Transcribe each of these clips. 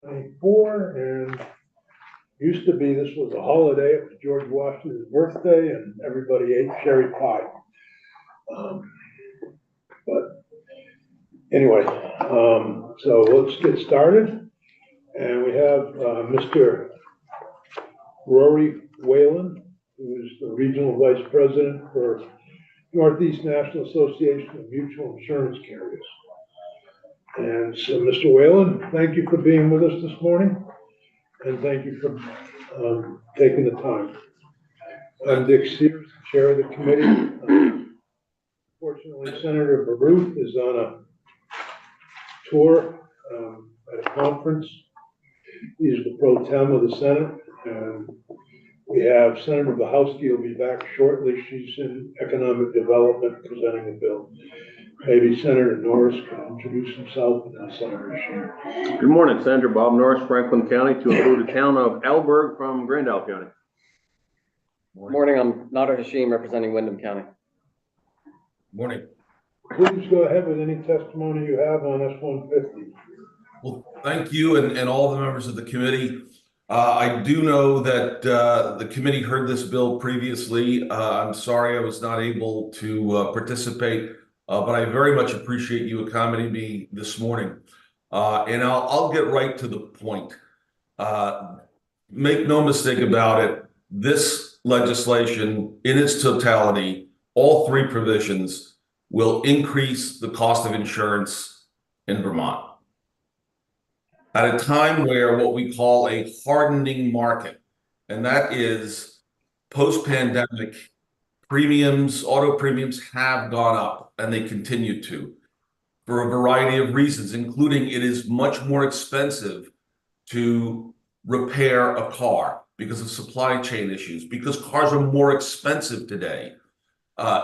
24, and used to be this was a holiday. It was George Washington's birthday, and everybody ate cherry pie. But anyway, so let's get started. And we have Mr. Rory Whalen, who is the Regional Vice President for Northeast National Association of Mutual Insurance Carriers. And so, Mr. Whalen, thank you for being with us this morning, and thank you for taking the time. I'm Dick Sears, Chair of the committee. Fortunately, Senator Baruth is on a tour at a conference. He's the pro tem of the Senate, and we have Senator Bahowski will be back shortly. She's in economic development presenting a bill. Maybe Senator Norris can introduce himself, and then Senator Sheen. Good morning, Senator Bob Norris, Franklin County, to include the town of Alberg from Grand Isle County. Morning, I'm Nader Hashim representing Windham County. Morning. Please go ahead with any testimony you have on S-150. Well, thank you and all the members of the committee. I do know that the committee heard this bill previously. I'm sorry I was not able to participate, but I very much appreciate you accommodating me this morning. And I'll get right to the point. Make no mistake about it, this legislation in its totality, all three provisions, will increase the cost of insurance in Vermont. At a time where what we call a hardening market, and that is post-pandemic premiums, auto premiums have gone up, and they continue to, for a variety of reasons, including it is much more expensive to repair a car because of supply chain issues, because cars are more expensive today.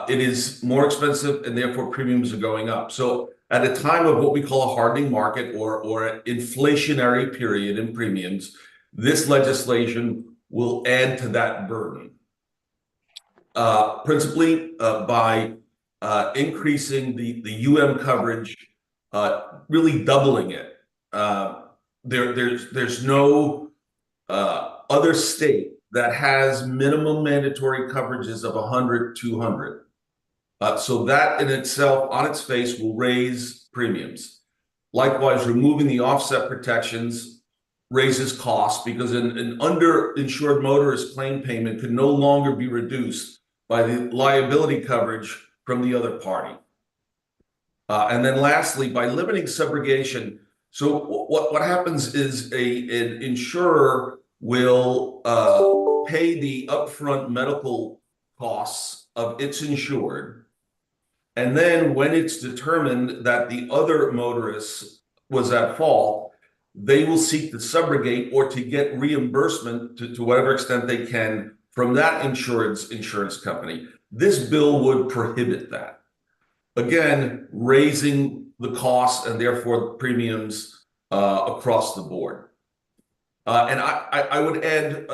It is more expensive, and therefore premiums are going up. So at a time of what we call a hardening market or an inflationary period in premiums, this legislation will add to that burden. Principally by increasing the UM coverage, really doubling it. There's no other state that has minimum mandatory coverages of 100, 200. So that in itself, on its face, will raise premiums. Likewise, removing the offset protections raises costs because an underinsured motorist claim payment could no longer be reduced by the liability coverage from the other party. And then lastly, by limiting subrogation, so what happens is an insurer will pay the upfront medical costs of its insured. And then when it's determined that the other motorist was at fault, they will seek to subrogate or to get reimbursement to whatever extent they can from that insurance company. This bill would prohibit that. Again, raising the costs and therefore premiums across the board. And I would add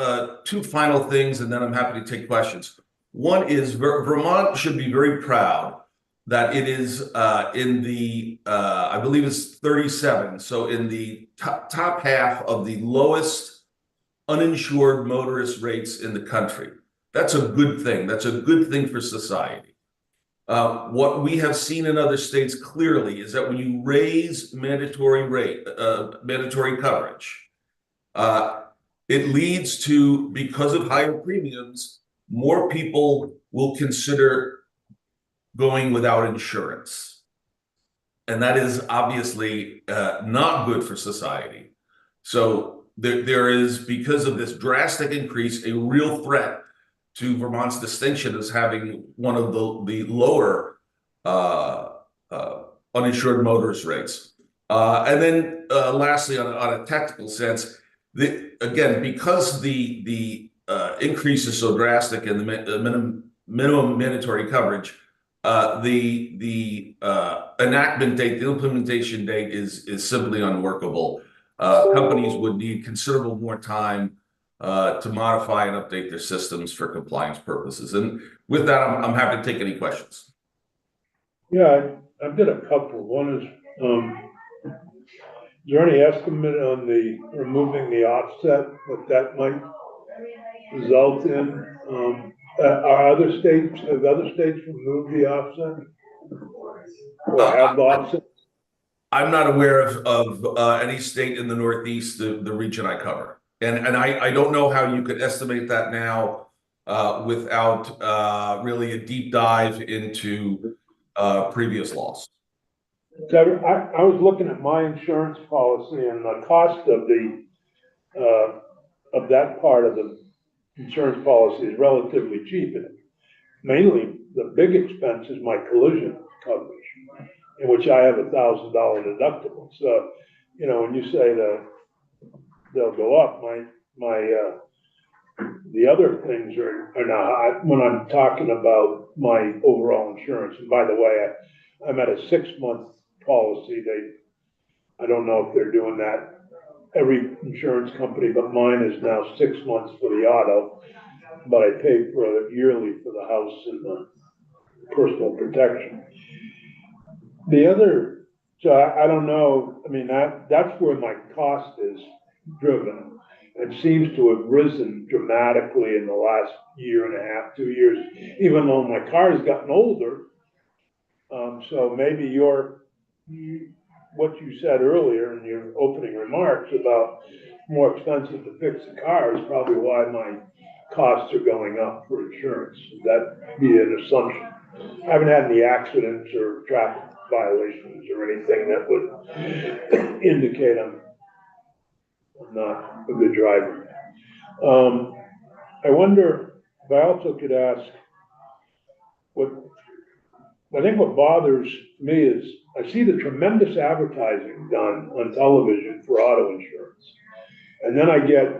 two final things, and then I'm happy to take questions. One is Vermont should be very proud that it is in the, I believe it's 37, so in the top half of the lowest uninsured motorist rates in the country. That's a good thing. That's a good thing for society. What we have seen in other states clearly is that when you raise mandatory coverage, it leads to, because of higher premiums, more people will consider going without insurance. And that is obviously not good for society. So there is, because of this drastic increase, a real threat to Vermont's distinction as having one of the lower uninsured motorist rates. And then lastly, on a technical sense, again, because the increase is so drastic in the minimum mandatory coverage, the enactment date, the implementation date is simply unworkable. Companies would need considerable more time to modify and update their systems for compliance purposes. And with that, I'm happy to take any questions. Yeah, I've got a couple. One is, there any estimate on the removing the offset, what that might result in? Have other states removed the offset? Or have the offset? I'm not aware of any state in the Northeast, the region I cover. And I don't know how you could estimate that now without really a deep dive into previous laws. So I was looking at my insurance policy, and the cost of that part of the insurance policy is relatively cheap. And mainly, the big expense is my collision coverage, in which I have $1,000 deductible. So, you know, when you say that they'll go up, the other things are not, when I'm talking about my overall insurance. And by the way, I'm at a 6-month policy. I don't know if they're doing that. Every insurance company but mine is now 6 months for the auto, but I pay for it yearly for the house and the personal protection. So I don't know, I mean, that's where my cost is driven. It seems to have risen dramatically in the last year and a half, 2 years, even though my car has gotten older. So maybe what you said earlier in your opening remarks about more expensive to fix the car is probably why my costs are going up for insurance. That'd be an assumption. I haven't had any accidents or traffic violations or anything that would indicate I'm not a good driver. I wonder if I also could ask I think what bothers me is I see the tremendous advertising done on television for auto insurance. And then I get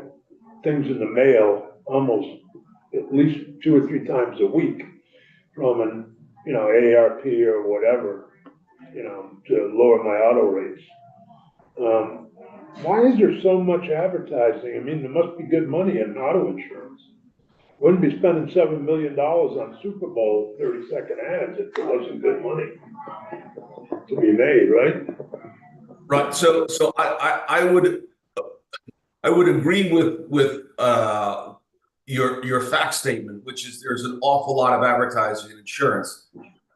things in the mail almost at least 2 or 3 times a week from an, AARP or whatever, to lower my auto rates. Why is there so much advertising? I mean, there must be good money in auto insurance. Wouldn't be spending $7 million on Super Bowl 30-second ads if there wasn't good money to be made, right? Right. So I would agree with your fact statement, which is there's an awful lot of advertising in insurance.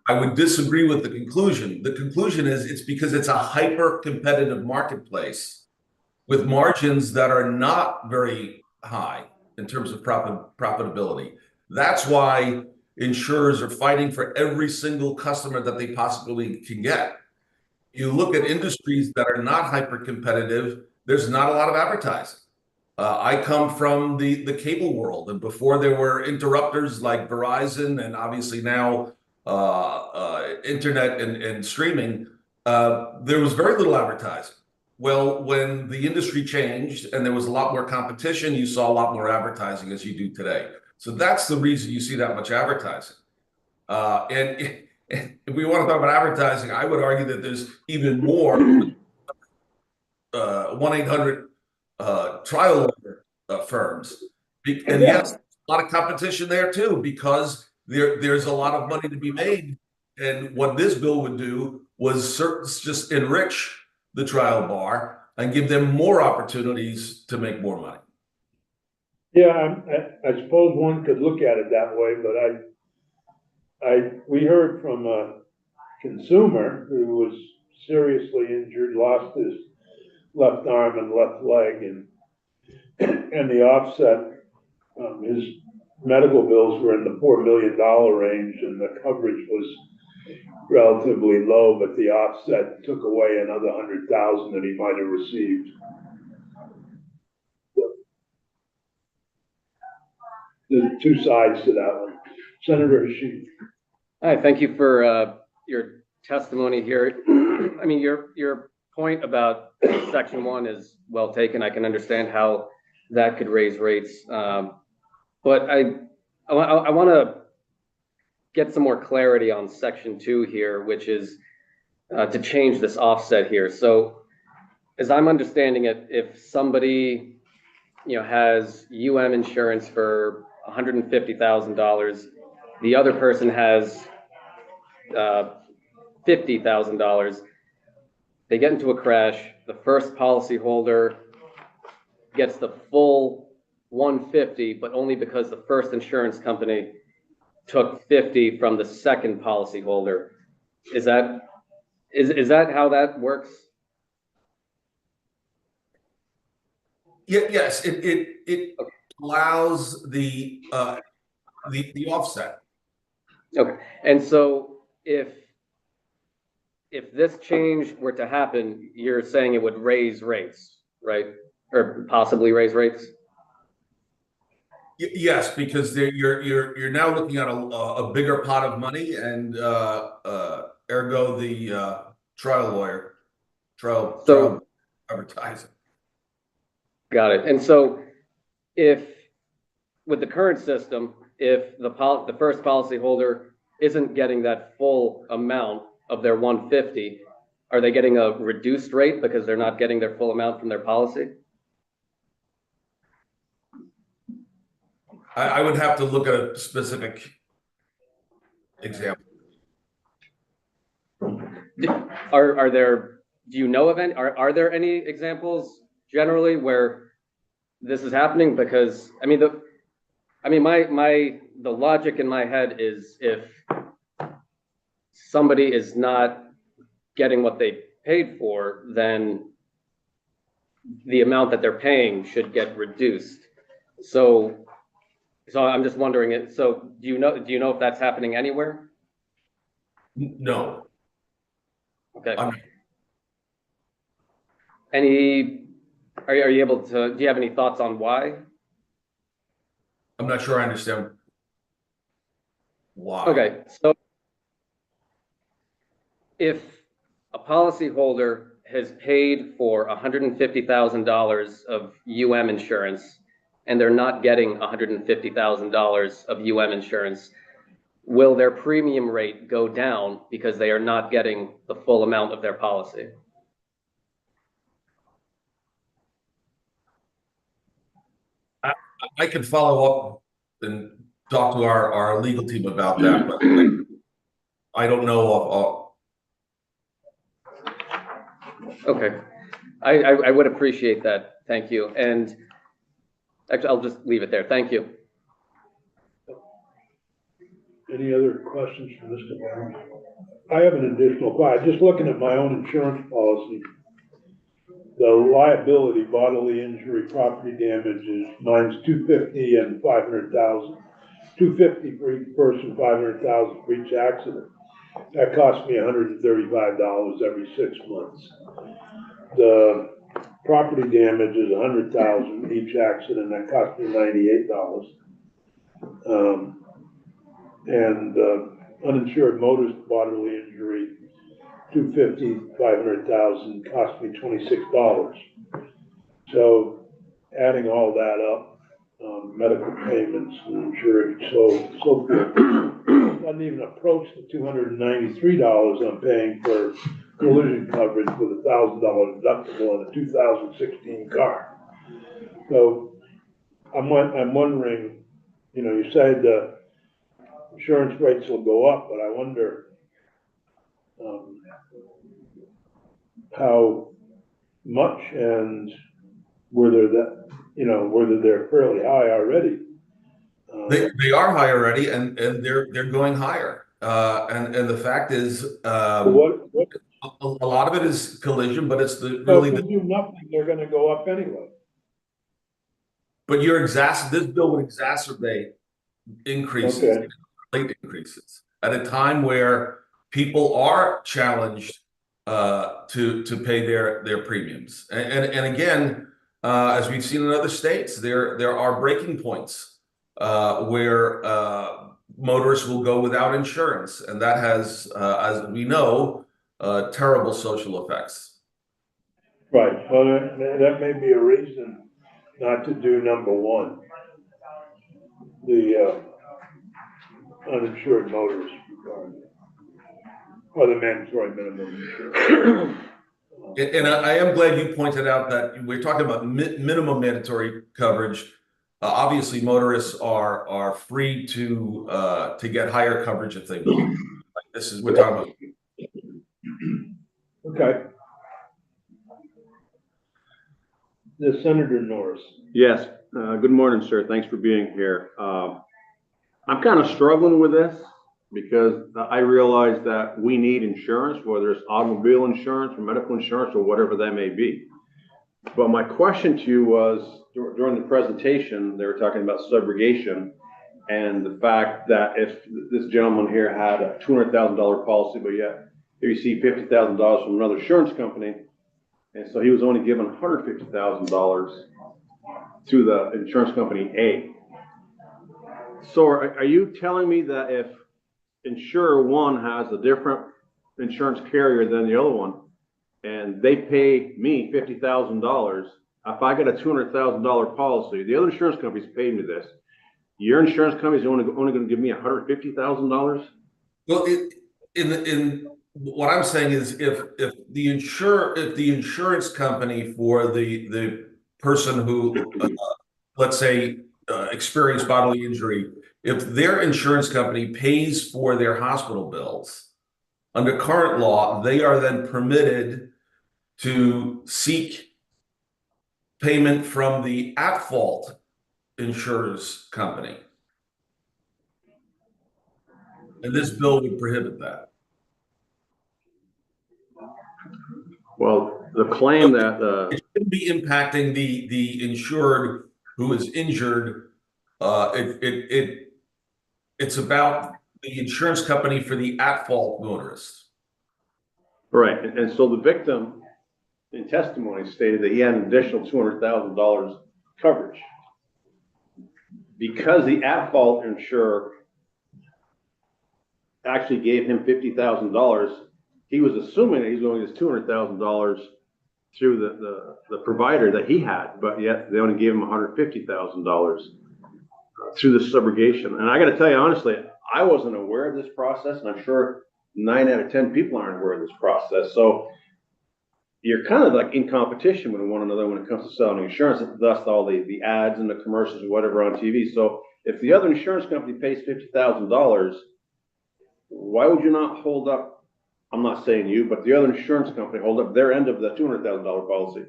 I would disagree with the conclusion. The conclusion is it's because it's a hyper competitive marketplace with margins that are not very high in terms of profitability. That's why insurers are fighting for every single customer that they possibly can get. You look at industries that are not hyper competitive, there's not a lot of advertising. I come from the cable world, and before there were interrupters like Verizon, and obviously now internet and streaming, there was very little advertising. Well, when the industry changed and there was a lot more competition, you saw a lot more advertising as you do today. So that's the reason you see that much advertising. And if we want to talk about advertising, I would argue that there's even more 1-800 trial lawyer firms. And yes, a lot of competition there too, because there's a lot of money to be made. And what this bill would do was just enrich the trial bar and give them more opportunities to make more money. Yeah, I suppose one could look at it that way, but we heard from a consumer who was seriously injured, lost his left arm and left leg, and the offset, his medical bills were in the $4 million range, and the coverage was relatively low, but the offset took away another $100,000 that he might have received. There's 2 sides to that one. Senator Hashim. Hi, thank you for your testimony here. I mean, your point about Section 1 is well taken. I can understand how that could raise rates. But I want to get some more clarity on Section 2 here, which is to change this offset here. So as I'm understanding it, if somebody has insurance for $150,000, the other person has $50,000, they get into a crash, the first policyholder gets the full 150, but only because the first insurance company took 50 from the second policyholder. Is that how that works? Yes, it allows the offset. Okay, and so if this change were to happen, you're saying it would raise rates, right? Or possibly raise rates? Yes, because you're now looking at a bigger pot of money, and ergo the trial advertising. Got it. And so if with the current system, if the first policyholder isn't getting that full amount of their 150, are they getting a reduced rate because they're not getting their full amount from their policy? I would have to look at a specific example. Are there, do you know of any, are there any examples generally where this is happening? Because I mean, the logic in my head is if somebody is not getting what they paid for, then the amount that they're paying should get reduced. So I'm just wondering it. So do you know if that's happening anywhere? No. Okay. Are you able to, do you have any thoughts on why? I'm not sure I understand why. Okay, so if a policyholder has paid for $150,000 of UM insurance and they're not getting $150,000 of UM insurance, will their premium rate go down because they are not getting the full amount of their policy? I can follow up and talk to our legal team about that, but I don't know. Okay, I would appreciate that. Thank you. And actually, I'll just leave it there. Thank you. Any other questions for Mr. Brown? I have an additional question. Just looking at my own insurance policy, the liability, bodily injury, property damages, mine's $250 and $500,000. $250 for each person, $500,000 for each accident. That costs me $135 every 6 months. The property damage is $100,000 each accident. That costs me $98. And uninsured motorist bodily injury, $250, $500,000, cost me $26. So adding all that up, medical payments and insurance, so forth, doesn't even approach the $293 I'm paying for collision coverage with a $1,000 deductible on a 2016 car. So I'm wondering, you said insurance rates will go up, but I wonder how much and whether they're fairly high already. They are high already, and they're going higher. And the fact is, a lot of it is collision, but it's really if you do nothing, they're going to go up anyway. But this bill would exacerbate increases, rate increases, at a time where people are challenged to pay their premiums. And again, as we've seen in other states, there are breaking points where motorists will go without insurance, and that has, as we know, terrible social effects. Right. Well, that may be a reason not to do number one, the uninsured motorist requirement, or the mandatory minimum insurance. And I am glad you pointed out that we're talking about minimum mandatory coverage. Obviously, motorists are free to get higher coverage if they want. We're talking about. Okay. the Senator Norris. Yes, good morning, sir. Thanks for being here. I'm kind of struggling with this because I realize that we need insurance, whether it's automobile insurance or medical insurance or whatever that may be. But my question to you was, during the presentation, they were talking about subrogation and the fact that if this gentleman here had a $200,000 policy, but yet he received $50,000 from another insurance company, and so he was only given $150,000 to the insurance company A. So are you telling me that if insurer one has a different insurance carrier than the other one, and they pay me $50,000, if I get a $200,000 policy, the other insurance company's paid me this, your insurance company's only going to give me $150,000? Well, in what I'm saying is if the insurance company for the person who let's say experienced bodily injury, if their insurance company pays for their hospital bills, under current law, they are then permitted to seek payment from the at-fault insurance company. And this bill would prohibit that. Well, the claim that it shouldn't be impacting the insured who is injured. It's about the insurance company for the at-fault motorist. right, and so the victim in testimony stated that he had an additional $200,000 coverage because the at-fault insurer actually gave him $50,000. He was assuming that he's going to get $200,000 through the provider that he had, but yet they only gave him $150,000 through the subrogation. And I got to tell you honestly, I wasn't aware of this process, and I'm sure 9 out of 10 people aren't aware of this process. So you're kind of like in competition with one another when it comes to selling insurance. Thus, all the ads and the commercials or whatever on TV. So if the other insurance company pays $50,000, why would you not hold up? I'm not saying you, but the other insurance company hold up their end of the $200,000 policy.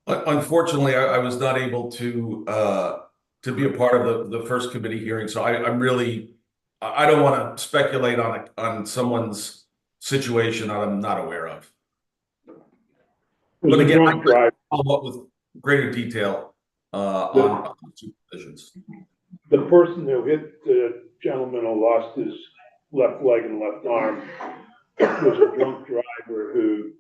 Unfortunately, I was not able to be a part of the first committee hearing, so I don't want to speculate on someone's situation that I'm not aware of. But again, I could follow up with greater detail on supervisions. The person who hit the gentleman who lost his left leg and left arm was a drunk driver who,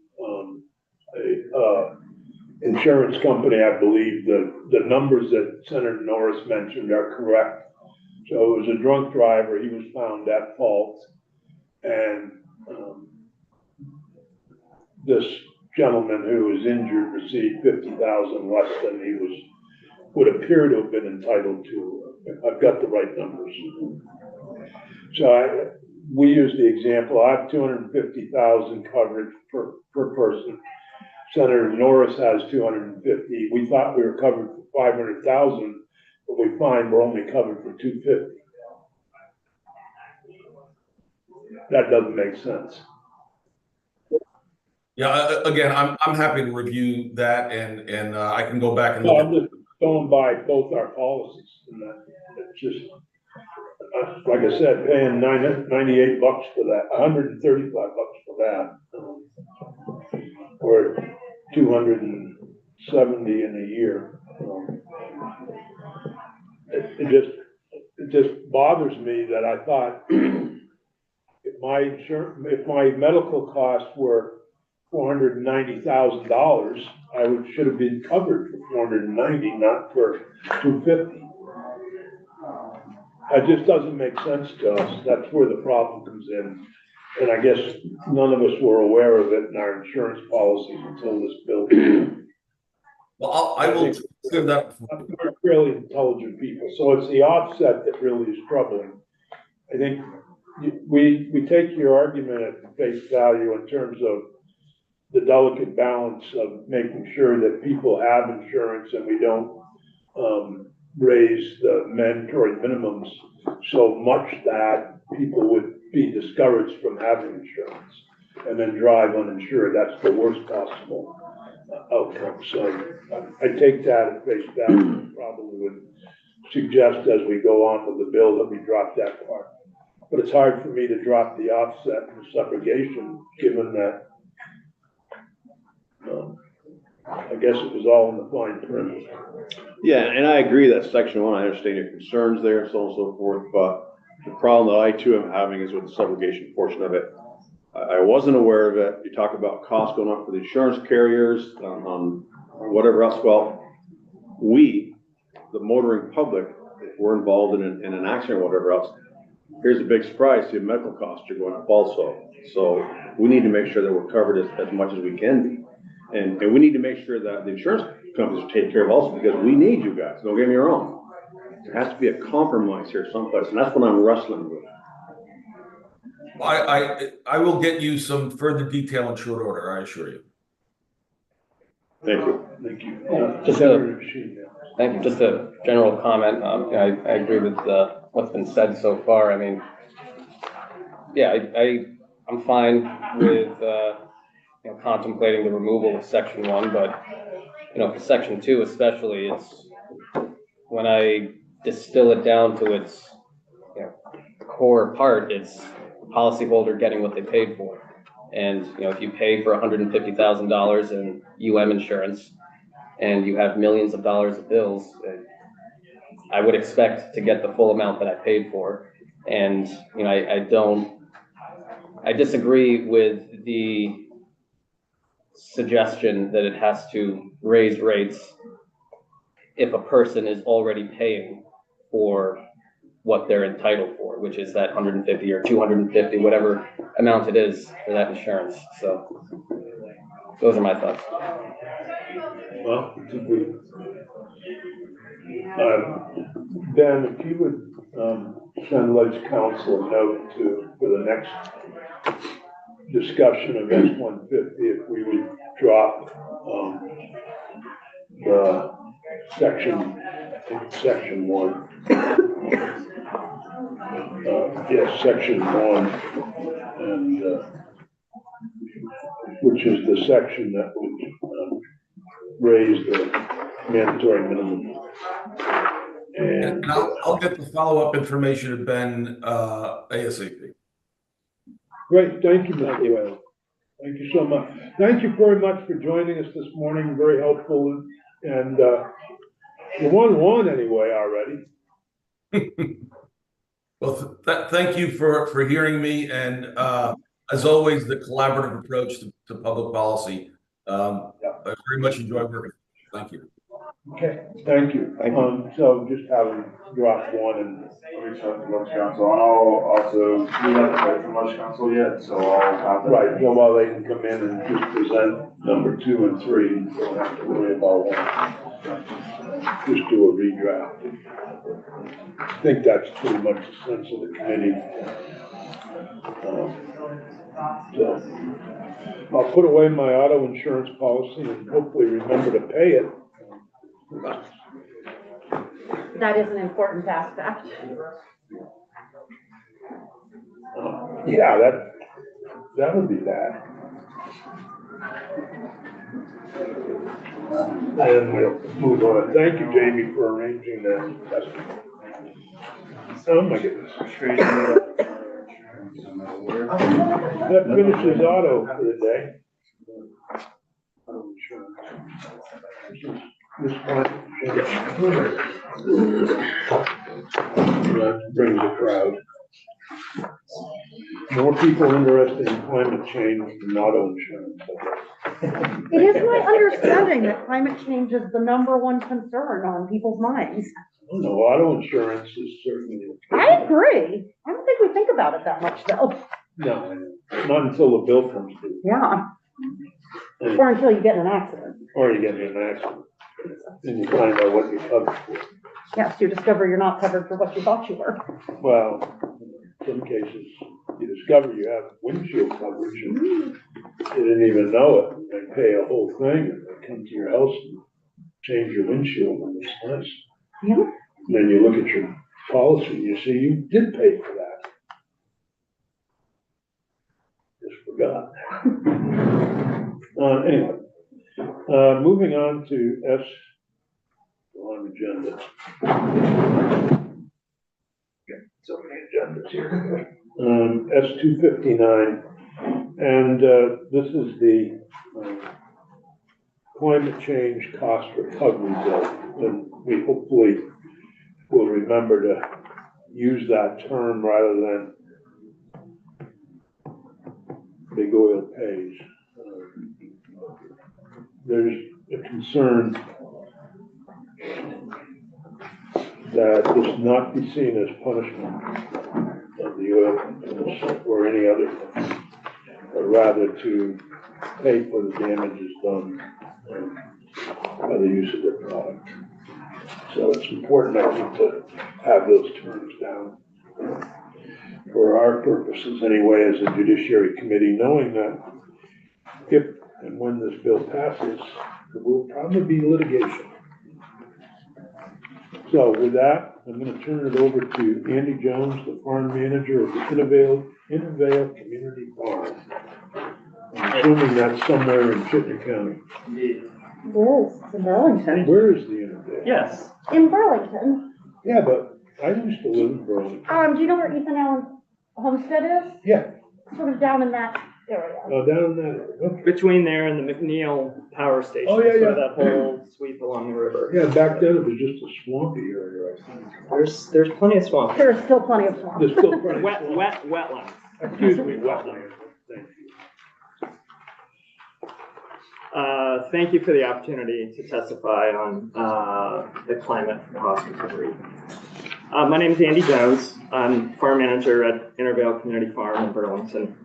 insurance company, I believe the numbers that Senator Norris mentioned are correct. So it was a drunk driver. He was found at fault, and this gentleman who was injured received $50,000 less than he would appear to have been entitled to. I've got the right numbers. So we use the example. I have $250,000 coverage per person. Senator Norris has $250,000. We thought we were covered for $500,000, but we find we're only covered for $250,000. That doesn't make sense. Yeah, again, I'm happy to review that, and I can go back and look. I'm just going by both our policies, and it's just like I said, paying $98 for that, $135 for that, or $270 in a year. It just bothers me that I thought if my medical costs were $490,000, I should have been covered for $490,000, not for $250,000. It just doesn't make sense to us. That's where the problem comes in. And I guess none of us were aware of it in our insurance policies until this bill. Well, I will consider that. We're fairly intelligent people, so it's the offset that really is troubling. I think we take your argument at face value in terms of the delicate balance of making sure that people have insurance and we don't raise the mandatory minimums so much that people would be discouraged from having insurance and then drive uninsured. That's the worst possible outcome. So I take that at face value, probably would suggest as we go on with the bill that we drop that part. But it's hard for me to drop the offset and subrogation, given that, I guess it was all in the fine print. Yeah, and I agree that section one, I understand your concerns there and so on and so forth, but the problem that I too am having is with the subrogation portion of it. I wasn't aware of it. You talk about costs going up for the insurance carriers, on whatever else. Well, we, the motoring public, if we're involved in an accident or whatever else, here's a big surprise, your medical costs are going up also. So we need to make sure that we're covered as much as we can be. And we need to make sure that the insurance companies are taken care of also, because we need you guys, don't get me wrong. There has to be a compromise here someplace, and that's what I'm wrestling with. I will get you some further detail in short order, I assure you. Thank you. Thank you. Thank you. Just a general comment. I agree with what's been said so far. I mean, yeah, I'm fine with contemplating the removal of section 1, but for section 2 especially, it's when I distill it down to its core part, it's the policyholder getting what they paid for. And if you pay for $150,000 in UM insurance and you have millions of dollars of bills, I would expect to get the full amount that I paid for. And I disagree with the suggestion that it has to raise rates if a person is already paying for what they're entitled for, which is that 150 or 250, whatever amount it is for that insurance. So those are my thoughts. Well, Ben, if you would send Ledge Council a note for the next discussion of S-150, if we would drop the section 1. Yes, section 1, and which is the section that would raise the mandatory minimum. And I'll get the follow-up information to Ben ASAP. Great, thank you, Mr. Whalen. Thank you so much. Thank you very much for joining us this morning. Very helpful, and you won anyway already. Well, thank you for hearing me, and as always, the collaborative approach to public policy. I very much enjoy working. Thank you. Okay, thank you. So just have them drop 1 and reach out to Lunch Council, and I'll also, we haven't heard from Lunch Council yet, so I'll have that. right. Well, while they can come in and just present number 2 and 3, you don't have to worry about 1. Just do a redraft. I think that's pretty much the sense of the committee. So I'll put away my auto insurance policy and hopefully remember to pay it. That is an important aspect. Yeah, that would be that. And we'll move on. Thank you, Jamie, for arranging that. Oh my goodness. That finishes auto for the day. Auto insurance. This one. Bring the crowd. More people interested in climate change than auto insurance. It is my understanding that climate change is the #1 concern on people's minds. No, auto insurance is certainly. I agree. I don't think we think about it that much though. No, not until the bill comes due. Yeah. Or until you get in an accident. Or you get in an accident. And you find out what you're covered for. Yes, you discover you're not covered for what you thought you were. Well, in some cases, you discover you have windshield coverage and you didn't even know it. They pay a whole thing and they come to your house and change your windshield and it's nice. Yeah. And then you look at your policy, you see you did pay for that. Just forgot. Anyway, Moving on to S, on agenda. So many agendas here. S-259, and this is the climate change cost recovery bill, and we hopefully will remember to use that term rather than big oil pays. There's a concern that this not be seen as punishment of the oil companies or any other thing, but rather to pay for the damages done by the use of their product. So it's important, I think, to have those terms down for our purposes anyway, as a Judiciary Committee, knowing that if and when this bill passes, there will probably be litigation. So with that, I'm going to turn it over to Andy Jones, the farm manager of the Intervale Community Farm. I'm assuming that's somewhere in Chittenden County. It is, in Burlington. Where is the Intervale? Yes. In Burlington. Yeah, but I used to live in Burlington. Do you know where Ethan Allen's homestead is? Yeah, Sort of down in that area. oh, down in that area, okay. Between there and the McNeil Power Station. Oh, yeah, sort yeah. of that whole sweep along the river. Yeah, back then it was just a swampy area, I think. There's plenty of swamp. There's still plenty of swamp. There's still plenty. Wetlands. Excuse me, wetlands, thank you. Thank you for the opportunity to testify on the climate cost recovery. My name is Andy Jones. I'm farm manager at Intervale Community Farm in Burlington.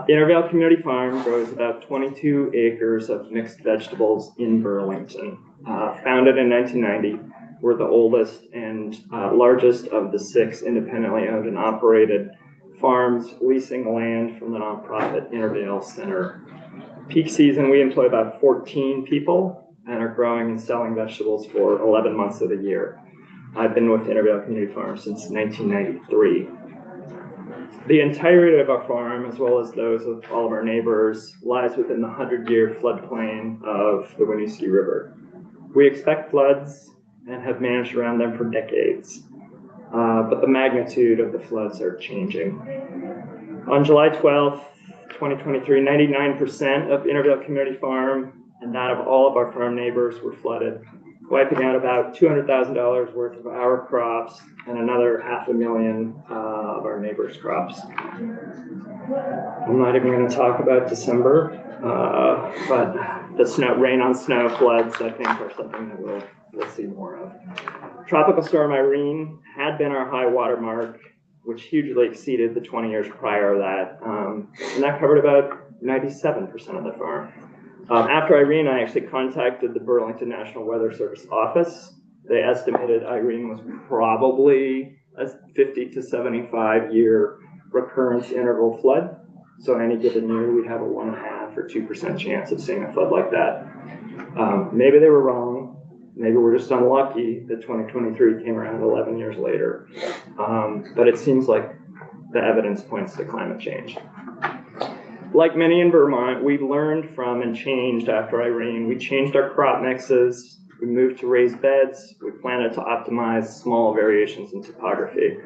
Intervale Community Farm grows about 22 acres of mixed vegetables in Burlington. Founded in 1990, we're the oldest and largest of the 6 independently owned and operated farms leasing land from the nonprofit Intervale Center. Peak season, we employ about 14 people and are growing and selling vegetables for 11 months of the year. I've been with Intervale Community Farm since 1993. The entirety of our farm, as well as those of all of our neighbors, lies within the 100-year floodplain of the Winooski River. We expect floods and have managed around them for decades, but the magnitude of the floods are changing. On July 12th, 2023, 99% of Intervale Community Farm and that of all of our farm neighbors were flooded, wiping out about $200,000 worth of our crops and another $500,000 of our neighbors' crops. I'm not even going to talk about December, but the rain on snow floods, I think, are something that we'll see more of. Tropical Storm Irene had been our high water mark, which hugely exceeded the 20 years prior to that, and that covered about 97% of the farm. After Irene, I actually contacted the Burlington National Weather Service office. They estimated Irene was probably a 50 to 75 year recurrence interval flood. So any given year, we'd have a 1.5 or 2% chance of seeing a flood like that. Maybe they were wrong. Maybe we're just unlucky that 2023 came around 11 years later. But it seems like the evidence points to climate change. Like many in Vermont, we learned from and changed after Irene. We changed our crop mixes. We moved to raised beds. We planted to optimize small variations in topography.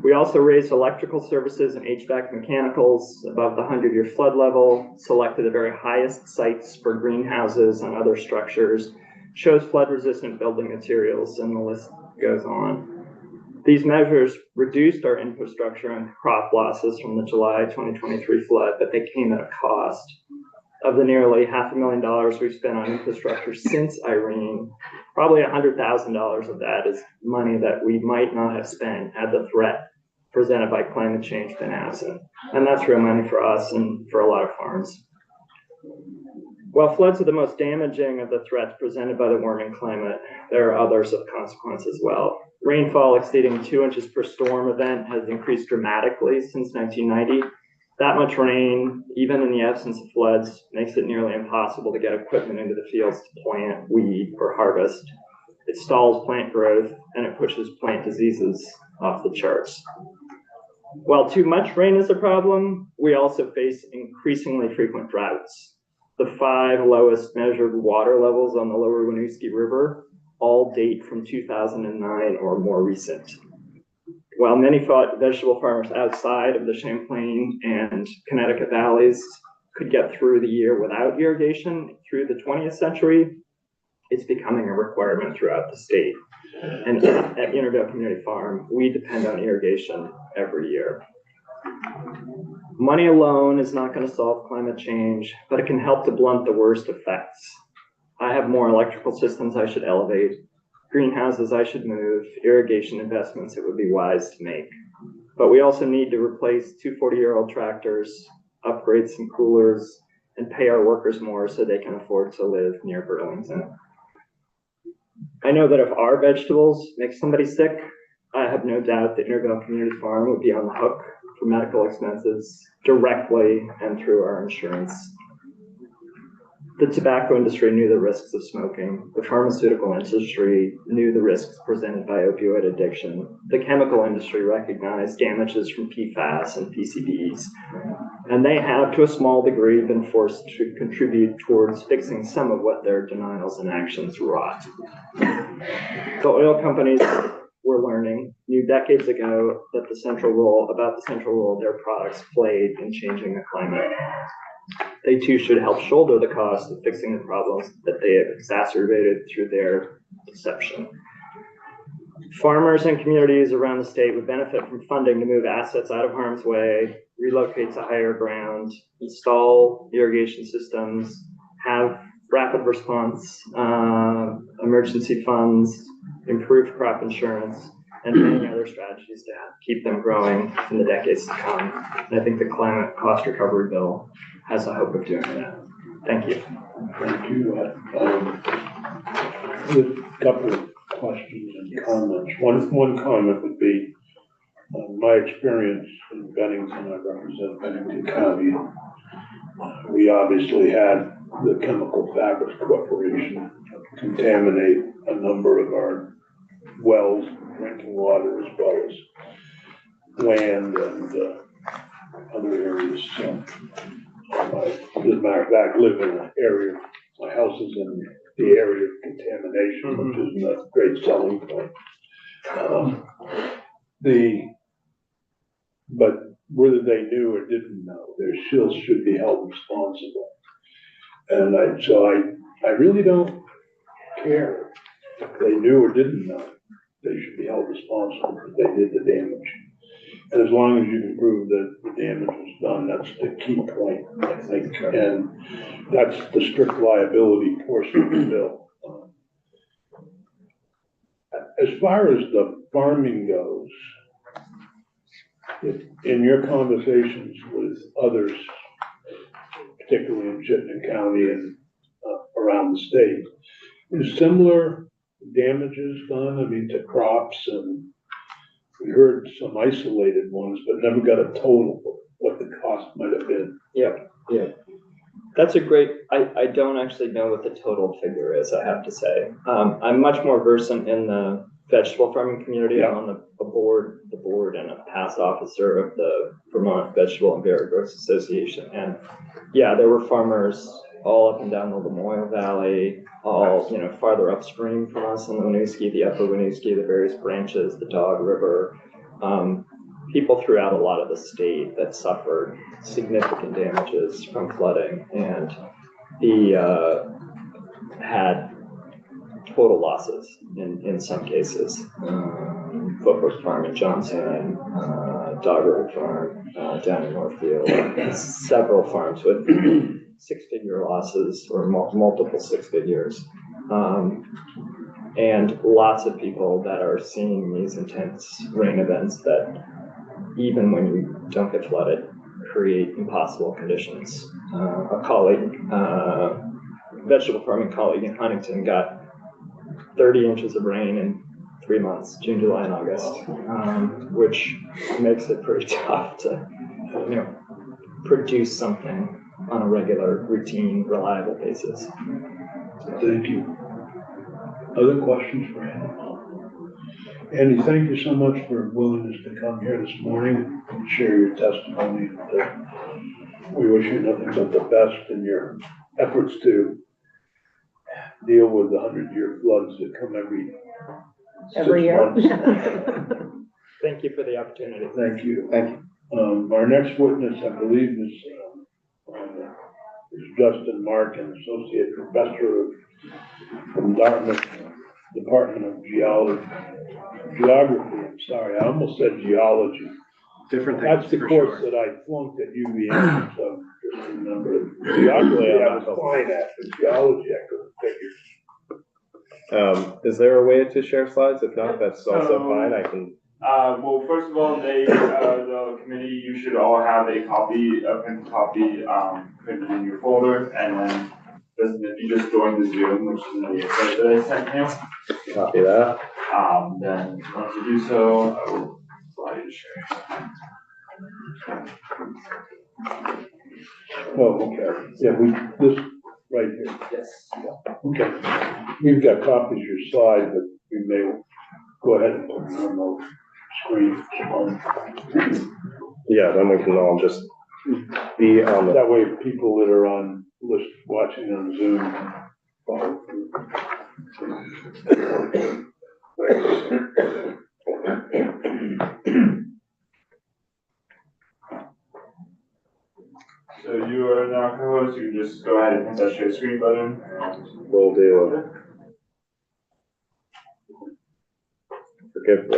We also raised electrical services and HVAC mechanicals above the 100-year flood level, selected the very highest sites for greenhouses and other structures, chose flood-resistant building materials, and the list goes on. These measures reduced our infrastructure and crop losses from the July 2023 flood, but they came at a cost. Of the nearly $500,000 we've spent on infrastructure since Irene, probably $100,000 of that is money that we might not have spent had the threat presented by climate change been absent. And that's real money for us and for a lot of farms. While floods are the most damaging of the threats presented by the warming climate, there are others of consequence as well. Rainfall exceeding 2 inches per storm event has increased dramatically since 1990. That much rain, even in the absence of floods, makes it nearly impossible to get equipment into the fields to plant, weed, or harvest. It stalls plant growth, and it pushes plant diseases off the charts. While too much rain is a problem, we also face increasingly frequent droughts. The 5 lowest measured water levels on the lower Winooski River all date from 2009 or more recent. While many thought vegetable farmers outside of the Champlain and Connecticut valleys could get through the year without irrigation through the 20th century, it's becoming a requirement throughout the state. And at Intervale Community Farm, we depend on irrigation every year. Money alone is not going to solve climate change, but it can help to blunt the worst effects. I have more electrical systems I should elevate, greenhouses I should move, irrigation investments it would be wise to make. But we also need to replace 2 40-year-old tractors, upgrade some coolers, and pay our workers more so they can afford to live near Burlington. I know that if our vegetables make somebody sick, I have no doubt that Intervale Community Farm would be on the hook for medical expenses directly and through our insurance. The tobacco industry knew the risks of smoking. The pharmaceutical industry knew the risks presented by opioid addiction. The chemical industry recognized damages from PFAS and PCBs. And they have, to a small degree, been forced to contribute towards fixing some of what their denials and actions wrought. The oil companies were learning, knew decades ago that the central role their products played in changing the climate. They too should help shoulder the cost of fixing the problems that they have exacerbated through their deception. Farmers and communities around the state would benefit from funding to move assets out of harm's way, relocate to higher ground, install irrigation systems, have rapid response, emergency funds, improve crop insurance, and many other strategies to keep them growing in the decades to come. And I think the climate cost recovery bill has a hope of doing that. Thank you. Thank you. A couple of questions and comments. One comment would be, my experience in Bennington, I represent Bennington County. We obviously had the Chemical Fabrics Corporation contaminate a number of our wells, drinking water, as well as land and other areas. So, as a matter of fact, live in an area, my house is in the area of contamination, which is a great selling point. But whether they knew or didn't know, they still should be held responsible. And I really don't care if they knew or didn't know. They should be held responsible because they did the damage. And as long as you can prove that the damage was done, that's the key point, I think. And that's the strict liability portion of the bill. As far as the farming goes, in your conversations with others, particularly in Chittenden County and around the state, is similar damages done, I mean, to crops? And we heard some isolated ones, but never got a total of what the cost might have been. Yeah. That's a great, I don't actually know what the total figure is, I have to say. I'm much more versant in the vegetable farming community. I'm on the board and a past officer of the Vermont Vegetable and Berry Growers Association. And yeah, there were farmers all up and down the Lamoille Valley, all, farther upstream from us in the Winooski, the upper Winooski, the various branches, the Dog River, people throughout a lot of the state that suffered significant damages from flooding and had total losses in some cases. Footbrook Farm in Johnson, Dog River Farm down in Northfield, several farms with six-figure losses or multiple 6 figures. And lots of people that are seeing these intense rain events that, even when you don't get flooded, create impossible conditions. A colleague, vegetable farming colleague in Huntington, got 30 inches of rain in 3 months, June, July, and August, which makes it pretty tough to, produce something on a regular, routine, reliable basis. Thank you. Other questions for Andy? Andy, thank you so much for willingness to come here this morning and share your testimony. We wish you nothing but the best in your efforts to deal with the 100-year floods that come every Every 6 year. months. Thank you for the opportunity. Thank you. Thank you. Our next witness, I believe, is Justin Mark, an associate professor from Dartmouth Department of Geography. I'm sorry, I almost said geology. Different That's the course that I flunked at UVM, so just remember. Geography I was fine at, but geology I couldn't figure. Is there a way to share slides? If not, that's also fine. I can. Well, first of all, the committee, you should all have a copy, a printed copy, printed in your folder, and then if you just join the Zoom, which is in the invite that I sent you. Copy that. Then once you do so, I will allow you to share. Oh, okay. Yeah, this right here. Yes. Okay. We've got copies of your slide, but we may go ahead and put them on the screen. Yeah, then we can all just be on the. That way people that are on list watching on Zoom follow So you are now co-host, you can just go ahead and hit that share screen button. We'll do. Forgive.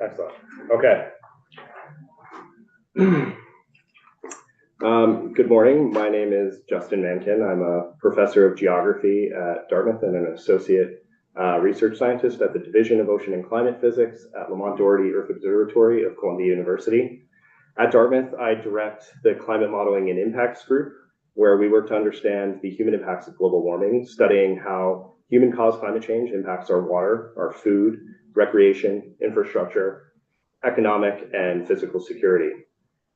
Excellent. Okay. Good morning. My name is Justin Mankin. I'm a professor of geography at Dartmouth and an associate research scientist at the Division of Ocean and Climate Physics at Lamont Doherty Earth Observatory of Columbia University. At Dartmouth, I direct the Climate Modeling and Impacts Group, where we work to understand the human impacts of global warming, studying how human-caused climate change impacts our water, our food, recreation, infrastructure, economic, and physical security.